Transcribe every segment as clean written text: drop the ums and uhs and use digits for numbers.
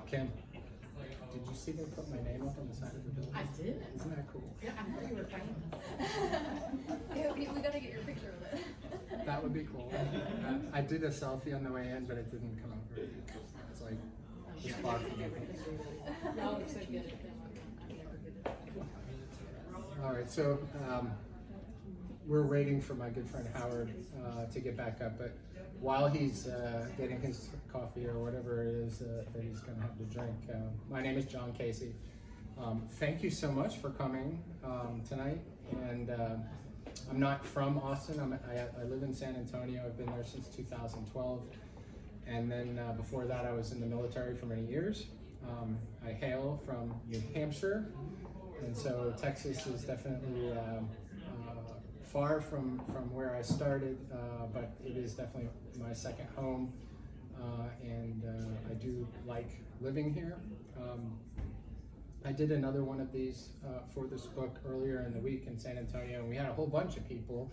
Kim, did you see they put my name up on the side of the building? I did. Isn't that cool? Yeah, I thought you were famous. Yeah, we gotta get your picture with it. That would be cool. I did a selfie on the way in, but it didn't come out very good. It's like, it's far from me. Y'all are so good at that. I'm never good at that. All right, so we're waiting for my good friend Howard to get back up, but while he's getting his coffee or whatever it is that he's going to have to drink, my name is John Casey. Thank you so much for coming tonight. And I'm not from Austin. I live in San Antonio. I've been there since 2012. And then before that, I was in the military for many years. I hail from New Hampshire. And so Texas is definitely far from where I started, but it is definitely my second home. And I do like living here. I did another one of these for this book earlier in the week in San Antonio, and we had a whole bunch of people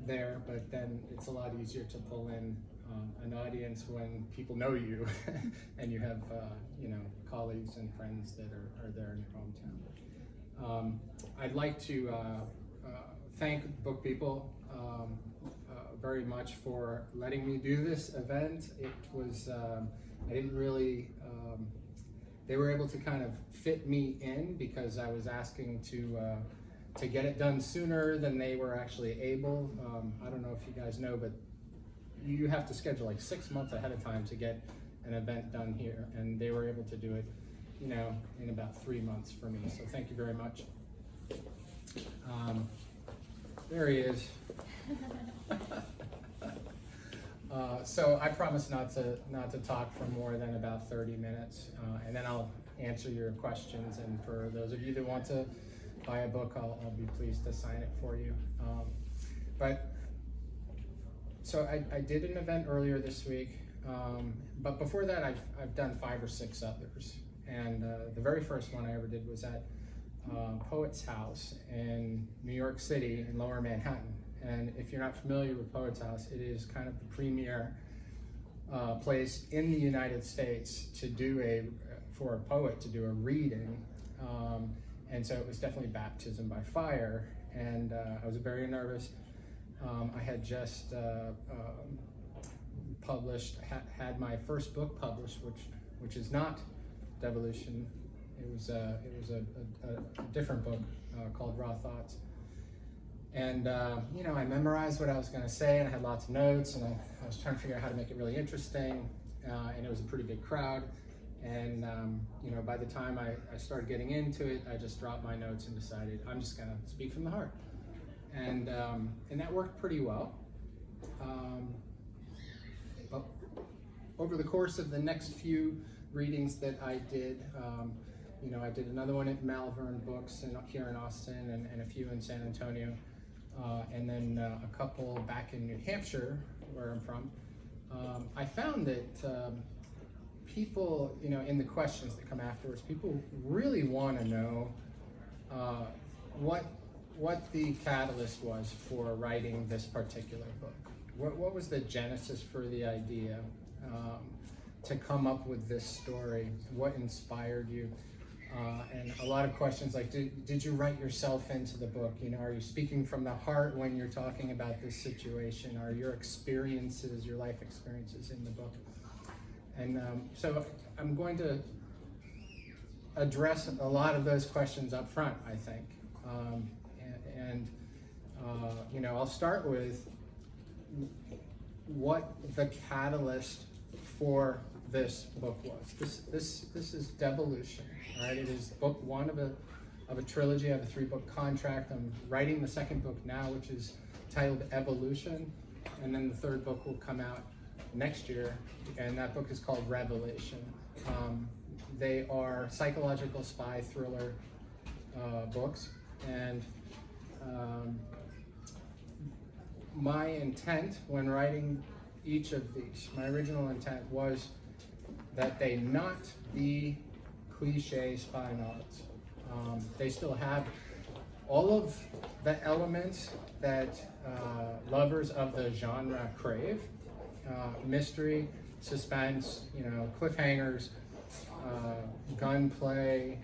there, but then it's a lot easier to pull in an audience when people know you and you have colleagues and friends that are there in your hometown. I'd like to thank Book People very much for letting me do this event. It was, I didn't really, they were able to kind of fit me in because I was asking to get it done sooner than they were actually able. I don't know if you guys know, but you have to schedule like 6 months ahead of time to get an event done here, and they were able to do it, in about 3 months for me. So thank you very much. There he is. So I promise not to talk for more than about 30 minutes, and then I'll answer your questions. And for those of you that want to buy a book, I'll be pleased to sign it for you. So I did an event earlier this week, but before that I've done 5 or 6 others. And the very first one I ever did was at Poet's House in New York City in Lower Manhattan. And if you're not familiar with Poet's House, it is kind of the premier place in the United States to do for a poet to do a reading. And so it was definitely baptism by fire. And I was very nervous. I had just had my first book published, which is not Devolution. It was a different book called Raw Thoughts. And I memorized what I was going to say, and I had lots of notes, and I was trying to figure out how to make it really interesting. And it was a pretty big crowd. And by the time I started getting into it, I just dropped my notes and decided I'm just going to speak from the heart. And that worked pretty well. But over the course of the next few readings that I did, I did another one at Malvern Books here in Austin, and a few in San Antonio, and then a couple back in New Hampshire, where I'm from. I found that people, in the questions that come afterwards, people really want to know what the catalyst was for writing this particular book. What was the genesis for the idea to come up with this story? What inspired you? And a lot of questions like, did you write yourself into the book? Are you speaking from the heart when you're talking about this situation? Are your experiences, your life experiences in the book? And so I'm going to address a lot of those questions up front, I think. I'll start with what the catalyst for this book was. This is Devolution, right? It is book 1 of a trilogy. I have a 3-book contract. I'm writing the 2nd book now, which is titled Evolution, and then the 3rd book will come out next year, and that book is called Revelation. They are psychological spy thriller books, and my intent when writing each of these, my original intent was that they not be cliche spy novels. They still have all of the elements that lovers of the genre crave: mystery, suspense, cliffhangers, gunplay,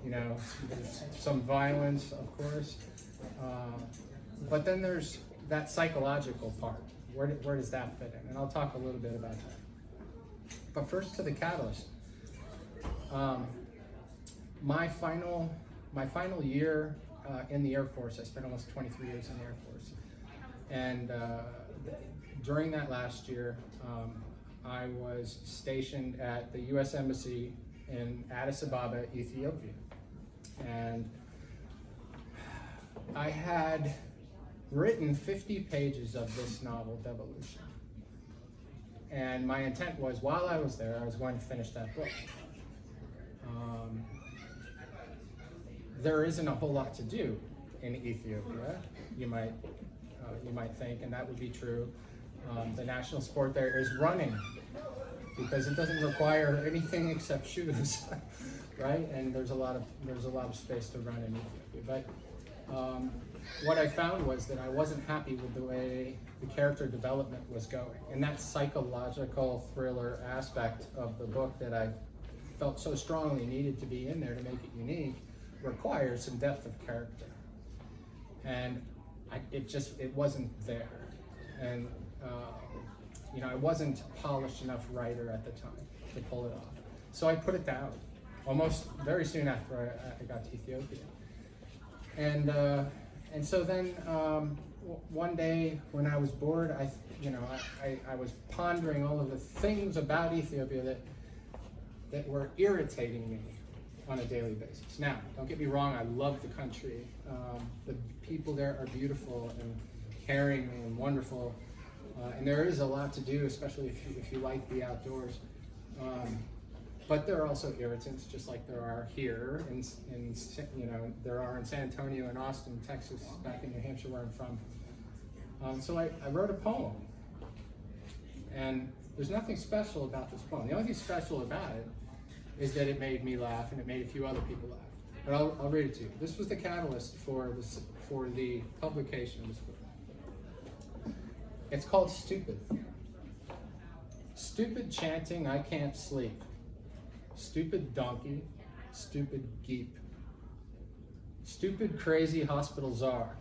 there's some violence, of course, but then there's that psychological part. Where does that fit in? And I'll talk a little bit about that. But first to the catalyst. My final year in the Air Force, I spent almost 23 years in the Air Force. And during that last year, I was stationed at the U.S. Embassy in Addis Ababa, Ethiopia. And I had written 50 pages of this novel, Devolution. And my intent was, while I was there, I was going to finish that book. There isn't a whole lot to do in Ethiopia, you might think, and that would be true. The national sport there is running, because it doesn't require anything except shoes, right? And there's a lot of space to run in Ethiopia. But what I found was that I wasn't happy with the way the character development was going, and that psychological thriller aspect of the book that I felt so strongly needed to be in there to make it unique requires some depth of character, and it wasn't there. And I wasn't a polished enough writer at the time to pull it off. So I put it down almost very soon after I got to Ethiopia. And so then one day when I was bored, I was pondering all of the things about Ethiopia that were irritating me on a daily basis. Now, don't get me wrong, I love the country. The people there are beautiful and caring and wonderful. And there is a lot to do, especially if you like the outdoors. But there are also irritants, just like there are here, there are in San Antonio and Austin, Texas, back in New Hampshire, where I'm from. So I wrote a poem, and there's nothing special about this poem. The only thing special about it is that it made me laugh, and it made a few other people laugh. But I'll read it to you. This was the catalyst for the publication of this book. It's called Stupid. Stupid chanting, I can't sleep. Stupid donkey, stupid geep. Stupid crazy hospital czar.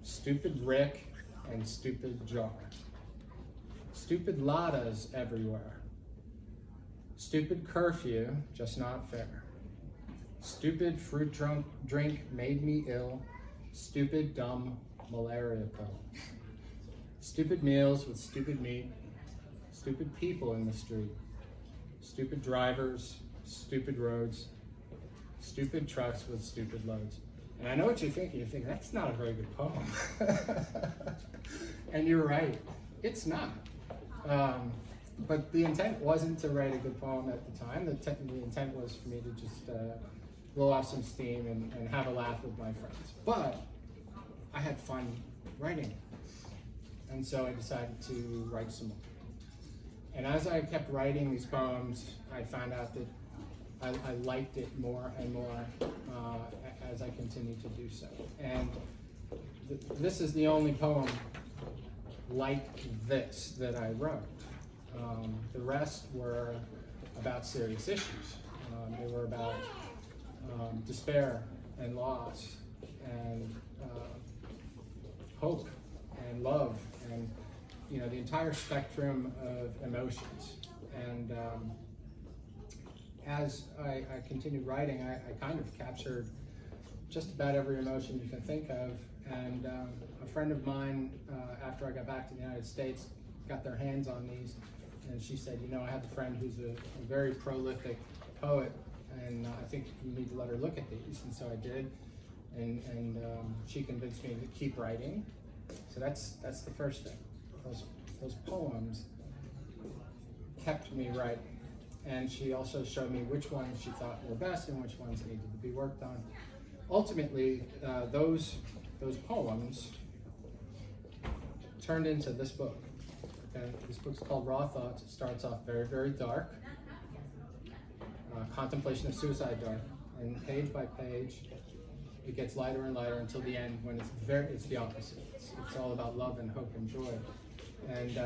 Stupid Rick and stupid jar. Stupid ladas everywhere. Stupid curfew, just not fair. Stupid fruit drink made me ill. Stupid dumb malaria pill. Stupid meals with stupid meat. Stupid people in the street. Stupid drivers, stupid roads. Stupid trucks with stupid loads. And I know what you're thinking. You're thinking, that's not a very good poem. And you're right, it's not. But the intent wasn't to write a good poem at the time. The intent was for me to just blow off some steam and have a laugh with my friends. But I had fun writing. And so I decided to write some more. And as I kept writing these poems, I found out that I liked it more and more as I continued to do so. And this is the only poem like this that I wrote. The rest were about serious issues. They were about despair and loss and hope and love and the entire spectrum of emotions. And as I continued writing, I kind of captured just about every emotion you can think of. And a friend of mine, after I got back to the United States, got their hands on these, and she said, I have a friend who's a very prolific poet, and I think you need to let her look at these. And so I did, and she convinced me to keep writing. So that's the first thing. Those poems kept me writing. And she also showed me which ones she thought were best and which ones needed to be worked on. Ultimately, those poems turned into this book. Okay? This book's called Raw Thoughts. It starts off very, very dark. Contemplation of suicide dark. And page by page, it gets lighter and lighter until the end when it's the opposite. It's all about love and hope and joy. And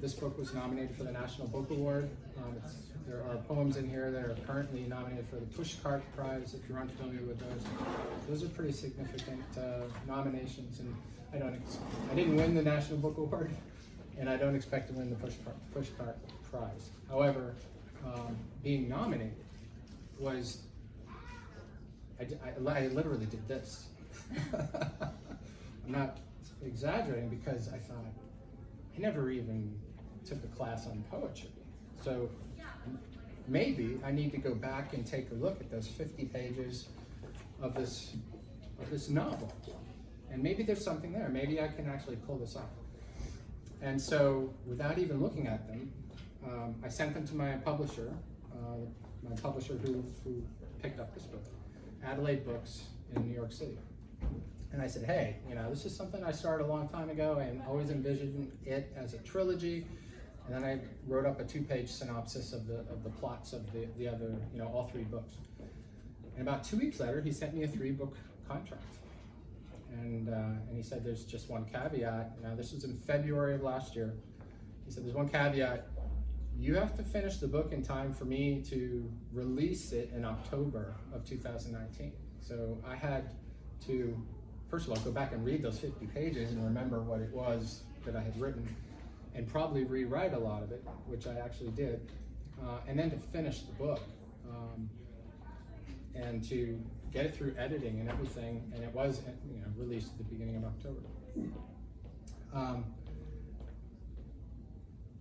this book was nominated for the National Book Award. There are poems in here that are currently nominated for the PHiR Prize, if you're unfamiliar with those. Those are pretty significant nominations, and I didn't win the National Book Award, and I don't expect to win the PHiR Prize. However, being nominated was, I literally did this. I'm not exaggerating, because I thought, I never even took a class on poetry. So maybe I need to go back and take a look at those 50 pages of this novel. And maybe there's something there. Maybe I can actually pull this off. And so, without even looking at them, I sent them to my publisher who picked up this book, Adelaide Books in New York City. And I said, hey, this is something I started a long time ago, and always envisioned it as a trilogy. And then I wrote up a 2-page synopsis of the plots of the other, all 3 books. And about 2 weeks later, he sent me a 3-book contract. And he said, there's just one caveat. Now, this was in February of last year. He said, there's one caveat. You have to finish the book in time for me to release it in October of 2019. So I had to, first of all, go back and read those 50 pages and remember what it was that I had written, and probably rewrite a lot of it, which I actually did, and then to finish the book, and to get it through editing and everything, and it was released at the beginning of October.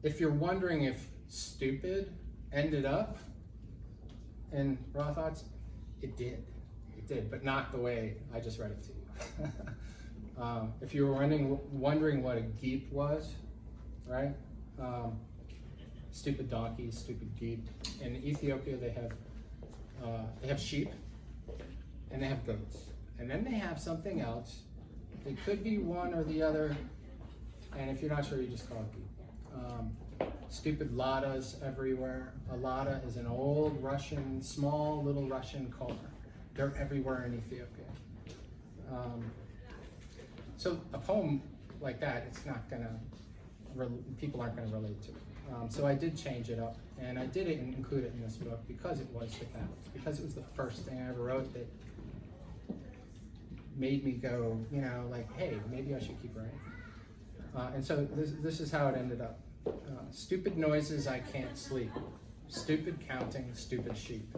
If you're wondering if Stupid ended up in Raw Thoughts, it did, but not the way I just read it to you. If you were wondering what a geep was, right? Stupid donkey, stupid geep. In Ethiopia, they have sheep, and they have goats, and then they have something else. It could be one or the other, and if you're not sure, you just call it geep. Stupid ladas everywhere. A lada is an old Russian, small little Russian car. They're everywhere in Ethiopia. So a poem like that, it's not gonna, people aren't gonna relate to it. So I did change it up, and I did include it in this book because it was the catalyst, because it was the first thing I ever wrote that made me go, like, hey, maybe I should keep writing. And so this is how it ended up. Stupid noises, I can't sleep. Stupid counting, stupid sheep.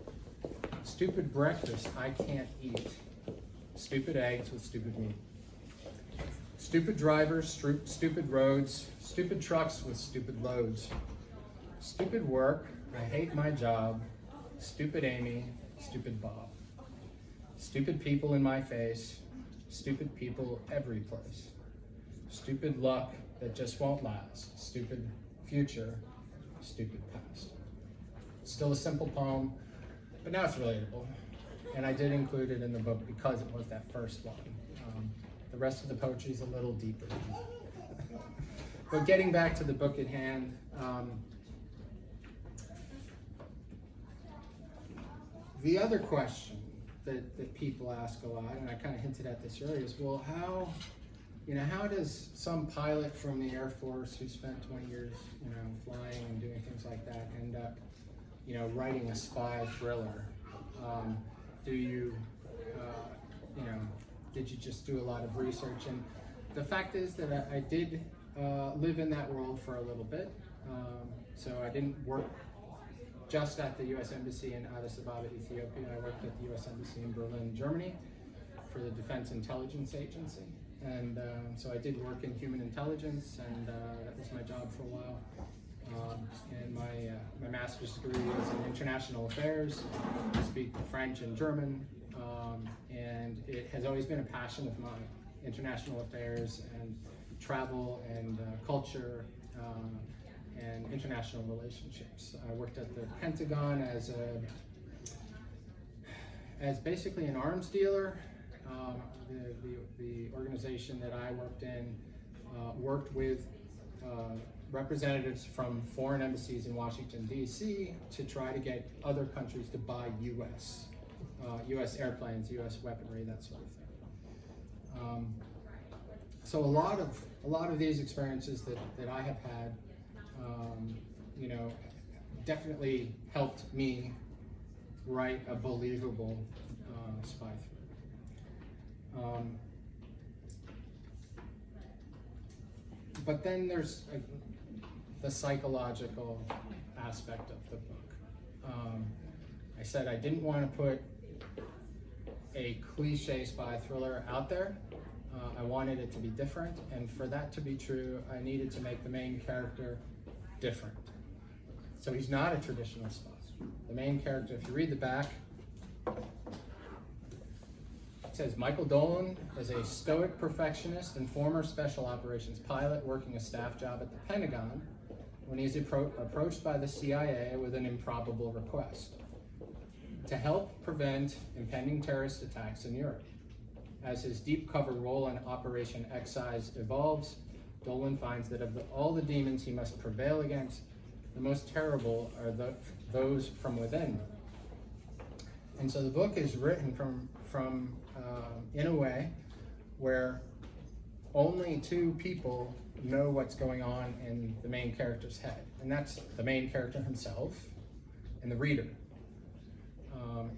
Stupid breakfast, I can't eat. Stupid eggs with stupid meat. Stupid drivers, stupid roads, stupid trucks with stupid loads. Stupid work, I hate my job. Stupid Amy, stupid Bob. Stupid people in my face, stupid people every place. Stupid luck that just won't last. Stupid future, stupid past. Still a simple poem, but now it's relatable. And I did include it in the book because it was that first one. The rest of the poetry is a little deeper. But getting back to the book at hand, the other question that people ask a lot, and I kind of hinted at this earlier, is, well, how does some pilot from the Air Force who spent 20 years, flying and doing things like that end up, writing a spy thriller? Did you just do a lot of research? And the fact is that I did live in that world for a little bit. So I didn't work just at the U.S. Embassy in Addis Ababa, Ethiopia. I worked at the U.S. Embassy in Berlin, Germany, for the Defense Intelligence Agency. And so I did work in human intelligence, and that was my job for a while. And my master's degree is in international affairs. I speak French and German, and it has always been a passion of mine, international affairs and travel and culture and international relationships. I worked at the Pentagon as basically an arms dealer. The organization that I worked in worked with representatives from foreign embassies in Washington, D.C. to try to get other countries to buy U.S. airplanes, U.S. weaponry, that sort of thing. So a lot of these experiences that I have had, definitely helped me write a believable spy thriller. But then there's the psychological aspect of the book. I said I didn't want to put a cliche spy thriller out there. I wanted it to be different, and for that to be true, I needed to make the main character different. So he's not a traditional spy. The main character, if you read the back, it says Michael Dolan is a stoic perfectionist and former special operations pilot working a staff job at the Pentagon when he's approached by the CIA with an improbable request to help prevent impending terrorist attacks in Europe. As his deep cover role in Operation Excise evolves, Dolan finds that of all the demons he must prevail against, the most terrible are those from within. And so the book is written from in a way where only two people know what's going on in the main character's head, and that's the main character himself and the reader.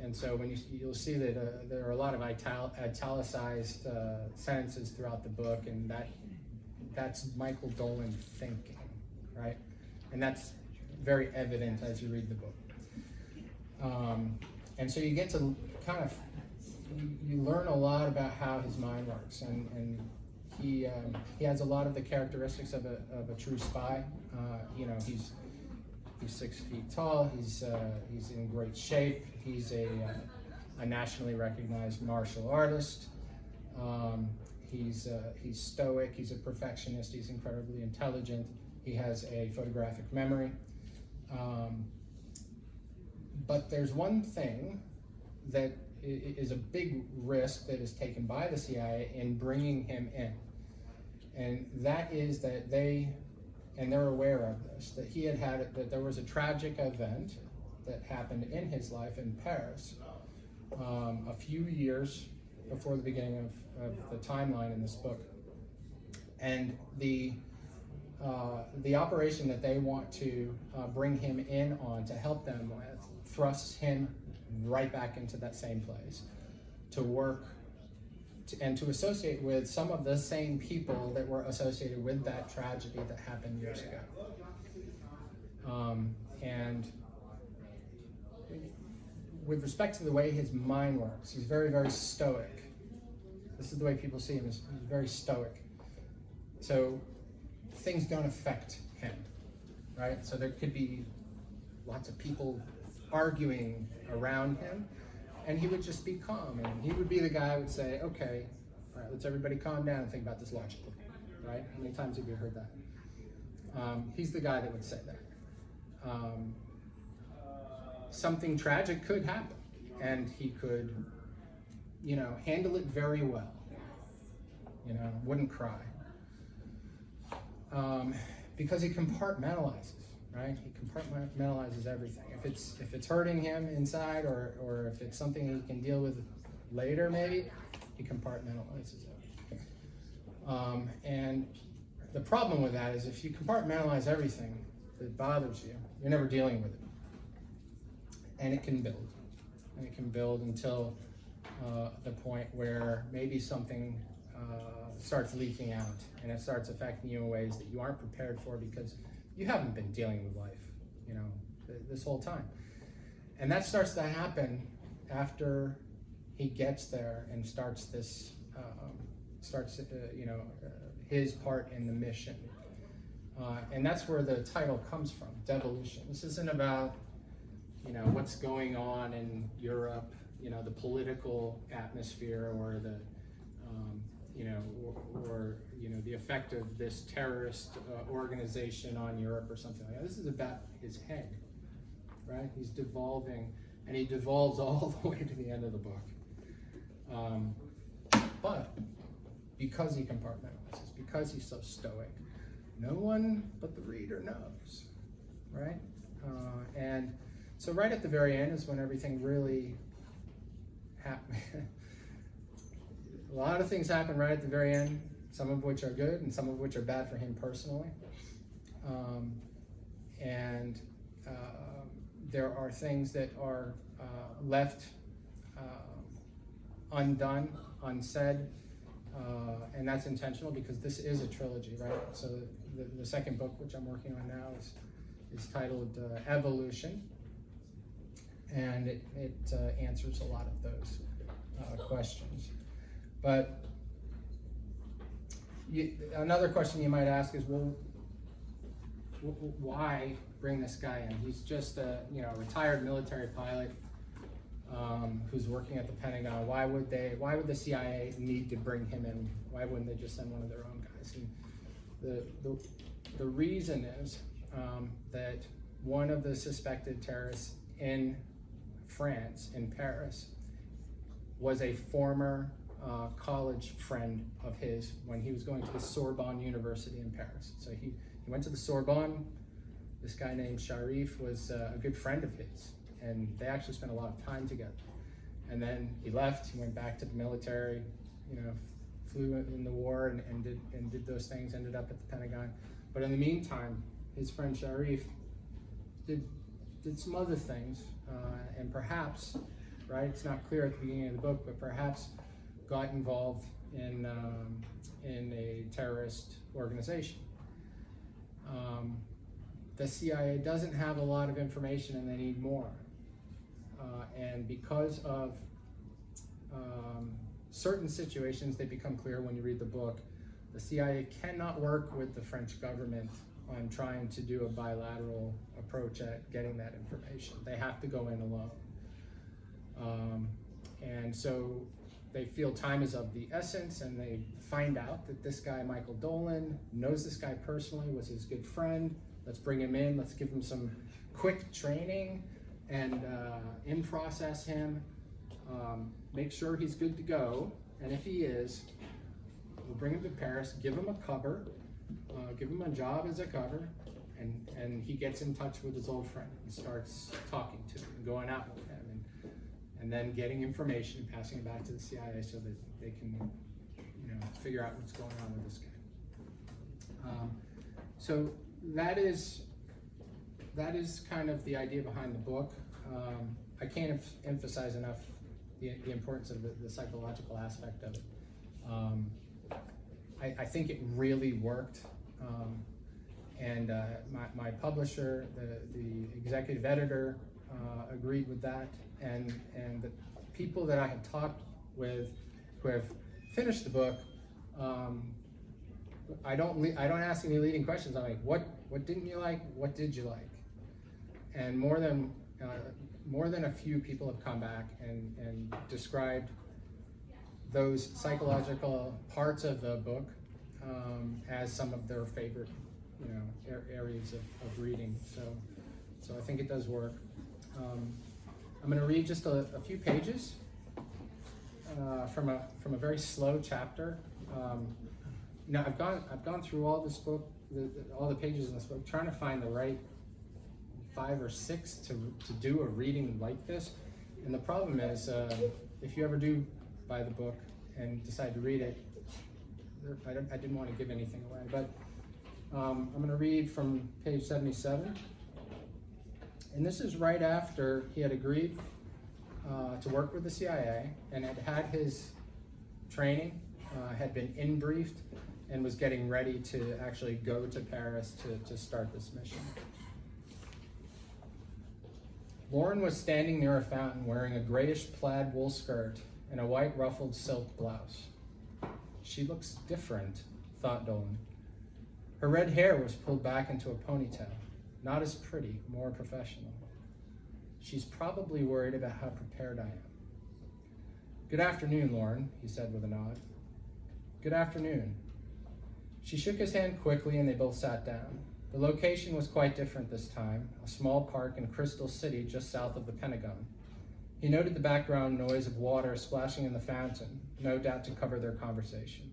And so when you'll see that there are a lot of italicized sentences throughout the book, and that's Michael Dolan thinking, right? And that's very evident as you read the book. And so you get to kind of, you learn a lot about how his mind works, and he has a lot of the characteristics of a true spy. He's 6 feet tall. He's in great shape. He's a nationally recognized martial artist. He's stoic. He's a perfectionist. He's incredibly intelligent. He has a photographic memory. But there's one thing that is a big risk that is taken by the CIA in bringing him in, and that is that they're aware of this, that there was a tragic event that happened in his life in Paris a few years before the beginning of the timeline in this book. And the operation that they want to bring him in on to help them with thrusts him right back into that same place to work and to associate with some of the same people that were associated with that tragedy that happened years ago. And with respect to the way his mind works, he's very, very stoic. This is the way people see him, he's very stoic. So things don't affect him, right? So there could be lots of people arguing around him, and he would just be calm, and he would be the guy who would say, okay, all right, let's everybody calm down and think about this logically, right? How many times have you heard that? He's the guy that would say that. Something tragic could happen, and he could, handle it very well. Wouldn't cry. Because he compartmentalizes, right? He compartmentalizes everything. If it's hurting him inside, or if it's something he can deal with later, maybe, he compartmentalizes it. And the problem with that is if you compartmentalize everything that bothers you, you're never dealing with it. And it can build. And it can build until the point where maybe something starts leaking out, and it starts affecting you in ways that you aren't prepared for because you haven't been dealing with life, this whole time. And that starts to happen after he gets there and starts this, his part in the mission. And that's where the title comes from, Devolution. This isn't about, what's going on in Europe, the political atmosphere, or the, the effect of this terrorist organization on Europe or something like that. This is about his head, right? He's devolving, and he devolves all the way to the end of the book. But because he compartmentalizes, because he's so stoic, no one but the reader knows, right? And so right at the very end is when everything really happens. A lot of things happen right at the very end, some of which are good and some of which are bad for him personally. there are things that are left undone, unsaid, and that's intentional because this is a trilogy, right? So the second book, which I'm working on now, is titled Evolution, and it answers a lot of those questions. But another question you might ask is, well, why bring this guy in? He's just a retired military pilot who's working at the Pentagon. Why would the CIA need to bring him in? Why wouldn't they just send one of their own guys? And the reason is that one of the suspected terrorists in France, in Paris, was a former college friend of his when he was going to the Sorbonne University in Paris. So he went to the Sorbonne. This guy named Sharif was a good friend of his, and they actually spent a lot of time together. And then he left, he went back to the military, flew in the war and did those things, ended up at the Pentagon. But in the meantime, his friend Sharif did some other things, and perhaps, right, it's not clear at the beginning of the book, but perhaps got involved in a terrorist organization. The CIA doesn't have a lot of information and they need more. And because of certain situations, they become clear when you read the book, the CIA cannot work with the French government on trying to do a bilateral approach at getting that information. They have to go in alone. And so they feel time is of the essence, and they find out that this guy, Michael Dolan, knows this guy personally, was his good friend. Let's bring him in, let's give him some quick training and in-process him, make sure he's good to go, and if he is, we'll bring him to Paris, give him a cover, give him a job as a cover, and he gets in touch with his old friend and starts talking to him and going out with him, and then getting information and passing it back to the CIA so that they can figure out what's going on with this guy. So that is kind of the idea behind the book. I can't emphasize enough the importance of the psychological aspect of it. I think it really worked, and my publisher, the executive editor, agreed with that, and the people that I have talked with who have finished the book, I don't ask any leading questions. I'm like, what didn't you like? What did you like? And more than a few people have come back and described those psychological parts of the book as some of their favorite, areas of reading. So I think it does work. I'm going to read just a few pages from a very slow chapter. I've gone through all this book, all the pages in this book, trying to find the right 5 or 6 to do a reading like this. And the problem is, if you ever do buy the book and decide to read it, I didn't want to give anything away, but I'm going to read from page 77. And this is right after he had agreed to work with the CIA and had his training, had been in-briefed, and was getting ready to actually go to Paris to start this mission. Lauren was standing near a fountain wearing a grayish plaid wool skirt and a white ruffled silk blouse. She looks different, thought Dolan. Her red hair was pulled back into a ponytail, not as pretty, more professional. She's probably worried about how prepared I am. Good afternoon, Lauren, he said with a nod. Good afternoon. She shook his hand quickly and they both sat down. The location was quite different this time, a small park in Crystal City just south of the Pentagon. He noted the background noise of water splashing in the fountain, no doubt to cover their conversation.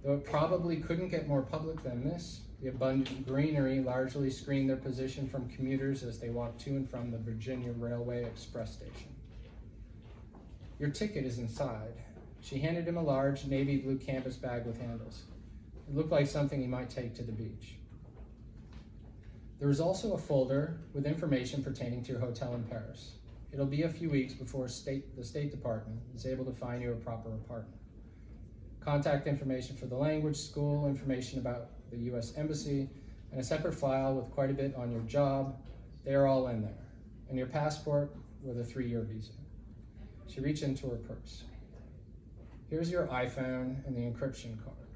Though it probably couldn't get more public than this, the abundant greenery largely screened their position from commuters as they walked to and from the Virginia Railway Express station. Your ticket is inside. She handed him a large navy blue canvas bag with handles. It looked like something he might take to the beach. There is also a folder with information pertaining to your hotel in Paris. It'll be a few weeks before the State Department is able to find you a proper apartment. Contact information for the language school, information about the US Embassy, and a separate file with quite a bit on your job. They are all in there. And your passport with a 3-year visa. She reached into her purse. Here's your iPhone and the encryption card.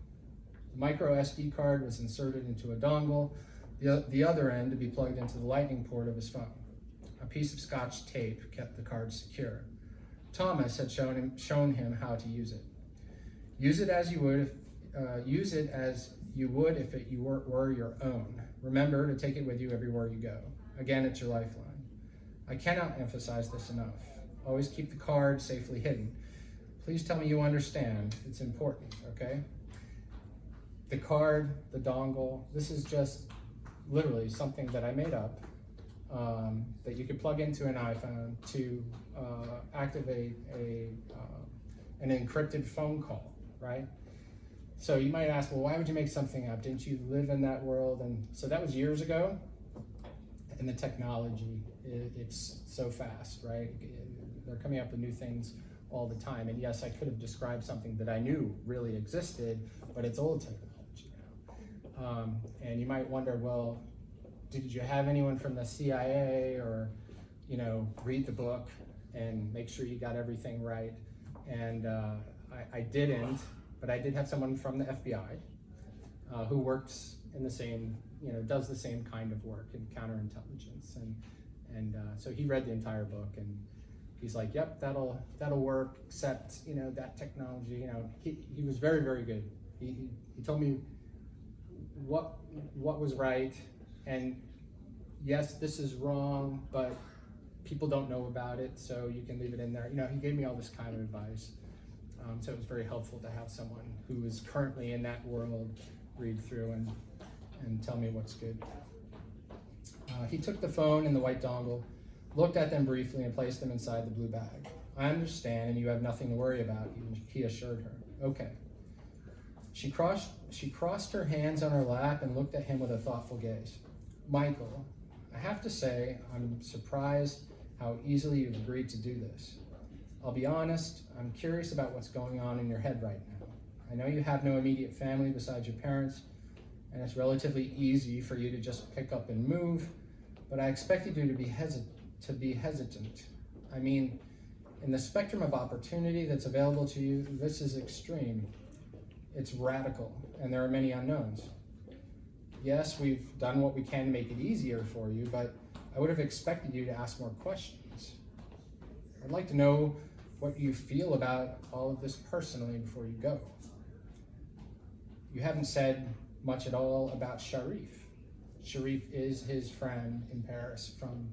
The micro SD card was inserted into a dongle, the other end to be plugged into the lightning port of his phone. A piece of Scotch tape kept the card secure. Thomas had shown him how to use it. Use it as you would if it were your own. Remember to take it with you everywhere you go. Again, it's your lifeline. I cannot emphasize this enough. Always keep the card safely hidden. Please tell me you understand. It's important, okay? The card, the dongle, this is just literally something that I made up that you could plug into an iPhone to activate an encrypted phone call, right? So you might ask, well, why would you make something up? Didn't you live in that world? And so that was years ago. And the technology, it's so fast, right? They're coming up with new things all the time. And yes, I could have described something that I knew really existed, but it's old technology now. And you might wonder, well, did you have anyone from the CIA or, read the book and make sure you got everything right? And I didn't, but I did have someone from the FBI who works in the same, does the same kind of work in counterintelligence. And so he read the entire book and he's like, yep, that'll work, except, that technology, he was very, very good. He told me what was right, and yes, this is wrong, but people don't know about it, so you can leave it in there. He gave me all this kind of advice. So it was very helpful to have someone who is currently in that world read through and tell me what's good. He took the phone and the white dongle, looked at them briefly, and placed them inside the blue bag. I understand, and you have nothing to worry about, he assured her. Okay. She crossed her hands on her lap and looked at him with a thoughtful gaze. Michael, I have to say, I'm surprised how easily you've agreed to do this. I'll be honest, I'm curious about what's going on in your head right now. I know you have no immediate family besides your parents, and it's relatively easy for you to just pick up and move, but I expected you to be hesitant. I mean, in the spectrum of opportunity that's available to you, this is extreme. It's radical, and there are many unknowns. Yes, we've done what we can to make it easier for you, but I would have expected you to ask more questions. I'd like to know what you feel about all of this personally before you go. You haven't said much at all about Sharif. Sharif is his friend in Paris from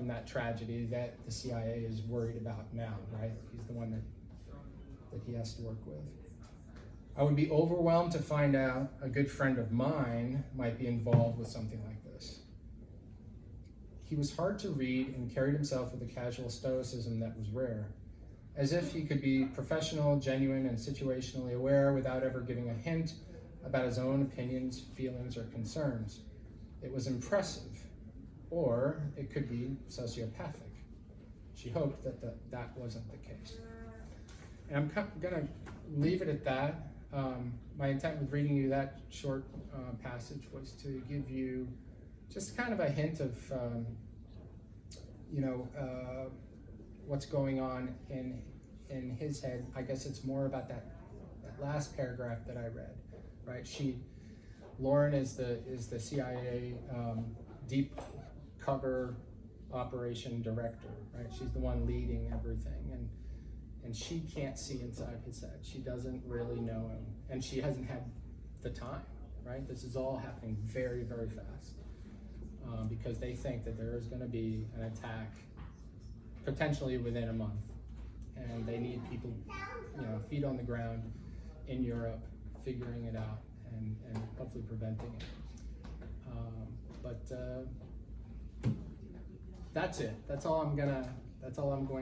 that tragedy that the CIA is worried about now, right? He's the one that he has to work with. I would be overwhelmed to find out a good friend of mine might be involved with something like this. He was hard to read and carried himself with a casual stoicism that was rare, as if he could be professional, genuine, and situationally aware without ever giving a hint about his own opinions, feelings, or concerns. It was impressive, or it could be sociopathic. She hoped that wasn't the case. And I'm gonna leave it at that. My intent with reading you that short passage was to give you just kind of a hint of, what's going on in his head. I guess it's more about that last paragraph that I read, right? Lauren is the CIA deep cover operation director, right? She's the one leading everything, and she can't see inside his head. She doesn't really know him, and she hasn't had the time, right? This is all happening very, very fast because they think that there is going to be an attack potentially within a month, and they need people, feet on the ground in Europe, figuring it out and hopefully preventing it. That's it. That's all I'm going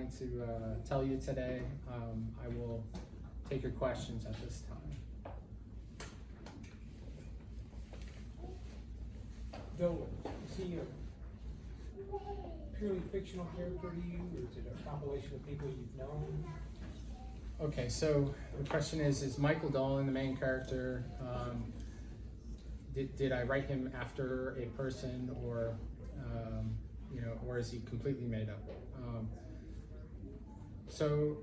to tell you today. I will take your questions at this time. stoic, is he a purely fictional character to you, or is it a compilation of people you've known? Okay, so the question is Michael Dolan the main character? Did I write him after a person, or or is he completely made up? So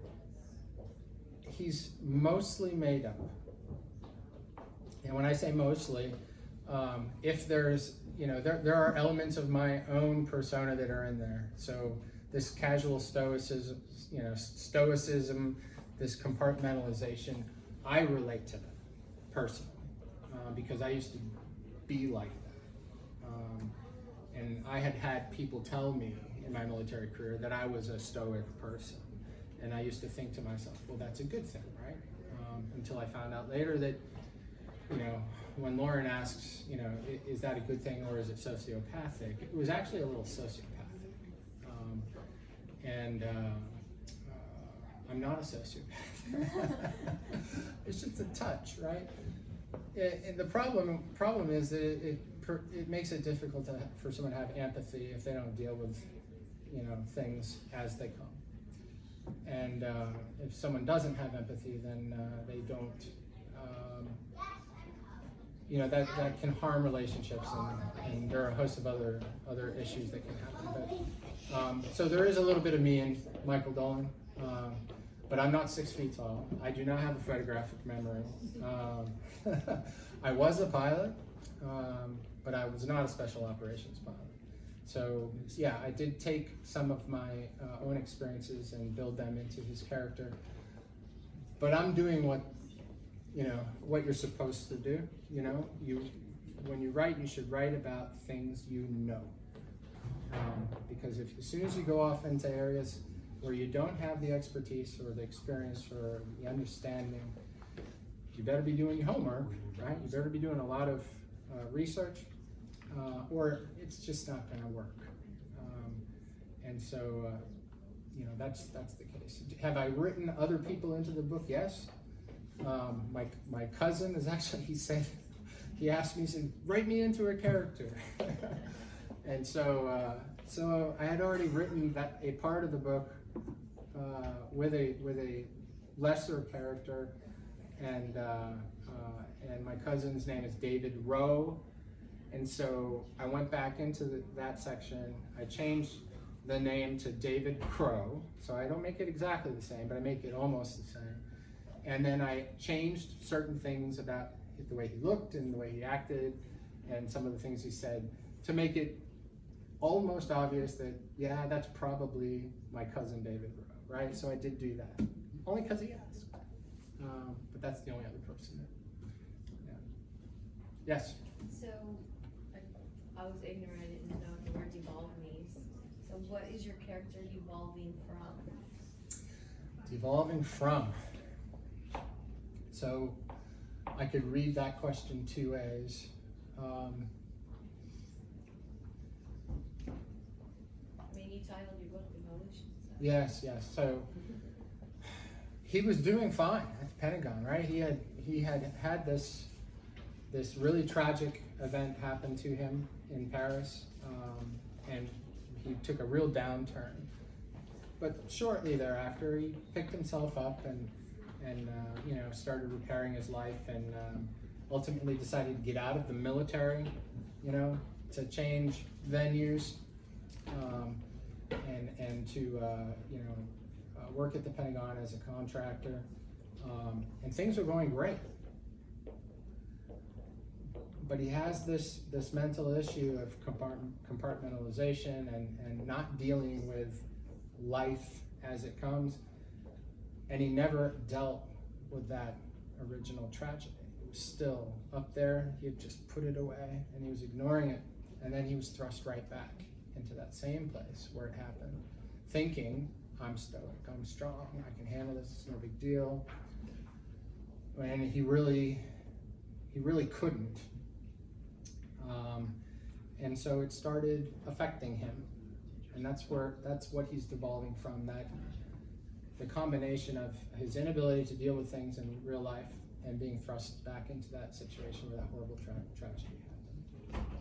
he's mostly made up, and when I say mostly, if there's there are elements of my own persona that are in there. So this casual stoicism, this compartmentalization, I relate to them personally because I used to be like that. And I had people tell me in my military career that I was a stoic person. And I used to think to myself, well, that's a good thing, right? Until I found out later that, when Lauren asks, is that a good thing or is it sociopathic? It was actually a little sociopathic. I'm not a sociopath. It's just a touch, right? And the problem is that it makes it difficult for someone to have empathy if they don't deal with, things as they come. And if someone doesn't have empathy, then they don't. That can harm relationships, and there are a host of other issues that can happen. But so there is a little bit of me in Michael Dolan. But I'm not 6 feet tall. I do not have a photographic memory. I was a pilot, but I was not a special operations pilot. So yeah, I did take some of my own experiences and build them into his character. But I'm doing what you're supposed to do. When you write, you should write about things because as soon as you go off into areas where you don't have the expertise or the experience or the understanding, you better be doing your homework, right? You better be doing a lot of research, or it's just not going to work. And so, that's the case. Have I written other people into the book? Yes. My cousin is actually, he asked me, he said, write me into a character. And so I had already written a part of the book with a lesser character, and my cousin's name is David Rowe, and so I went back into that section. I changed the name to David Crow, so I don't make it exactly the same, but I make it almost the same. And then I changed certain things about the way he looked and the way he acted, and some of the things he said to make it almost obvious that, yeah, that's probably my cousin David Rowe, right? So I did do that, only because he asked. But that's the only other person. Yeah. Yes? So, I was ignorant, I didn't know what the word devolve means. So what is your character devolving from? Devolving from. So I could read that question two ways. You titled your book Devolution. So. Yes. So he was doing fine at the Pentagon, right? He had this really tragic event happen to him in Paris, and he took a real downturn. But shortly thereafter, he picked himself up and started repairing his life, and ultimately decided to get out of the military, to change venues, and to work at the Pentagon as a contractor, and things were going great. But he has this mental issue of compartmentalization and not dealing with life as it comes, and he never dealt with that original tragedy. It was still up there. He had just put it away, and he was ignoring it, and then he was thrust right back into that same place where it happened, thinking, I'm stoic, I'm strong, I can handle this, it's no big deal. And he really couldn't. And so it started affecting him, and that's what he's devolving from, that the combination of his inability to deal with things in real life and being thrust back into that situation where that horrible tragedy happened.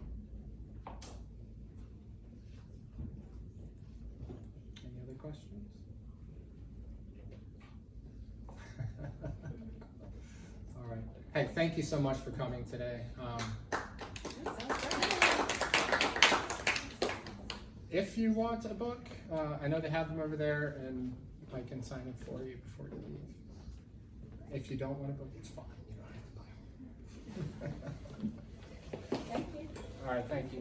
Hey, thank you so much for coming today. If you want a book, I know they have them over there, and I can sign it for you before you leave. If you don't want a book, it's fine. You don't have to buy one. Thank you. All right, thank you.